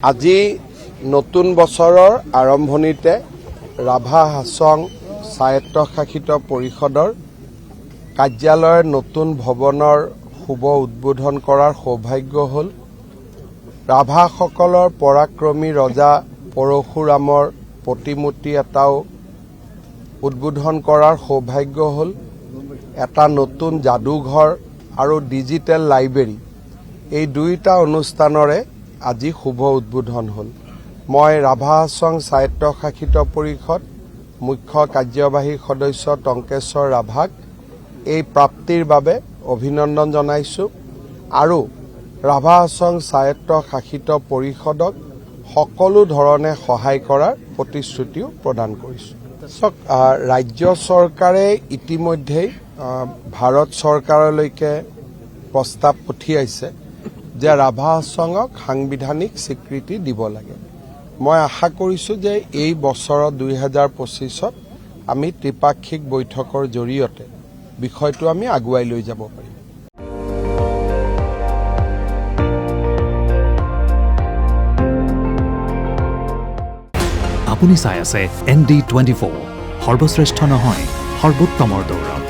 আজি নতুন বছৰৰ আৰম্ভণিতে ৰাভা হাছং স্বায়ত্তশাসিত পৰিষদৰ কাৰ্যালয়ৰ নতুন ভৱনৰ শুভ উদ্বোধন কৰাৰ সৌভাগ্য হ'ল। ৰাভাসকলৰ পৰাক্ৰমী ৰজা পৰশুৰামৰ প্ৰতিমূৰ্তি এটাও উদ্বোধন কৰাৰ সৌভাগ্য হ'ল। এটা নতুন যাদুঘৰ আৰু ডিজিটেল লাইব্ৰেৰী এই দুইটা অনুষ্ঠানৰে আজি শুভ উদ্বোধন হ'ল। মই ৰাভা হাছং স্বায়ত্তশাসিত পৰিষদ মুখ্য কাৰ্যবাহী সদস্য টংকেশ্বৰ ৰাভাক এই প্ৰাপ্তিৰ বাবে অভিনন্দন জনাইছোঁ আৰু ৰাভা হাছং স্বায়ত্তশাসিত পৰিষদক সকলো ধৰণে সহায় কৰাৰ প্ৰতিশ্ৰুতিও প্ৰদান কৰিছোঁ। ৰাজ্য চৰকাৰে ইতিমধ্যেই ভাৰত চৰকাৰলৈকে প্ৰস্তাৱ পঠিয়াইছে যে ৰাভা হাছঙক সাংবিধানিক স্বীকৃতি দিব লাগে। মই আশা কৰিছোঁ যে এই বছৰত 2025ত আমি ত্ৰিপাক্ষিক বৈঠকৰ জৰিয়তে বিষয়টো আমি আগুৱাই লৈ যাব পাৰিম। আপুনি চাই আছে ND24, সৰ্বশ্ৰেষ্ঠ নহয় সৰ্বোত্তমৰ দৌৰ।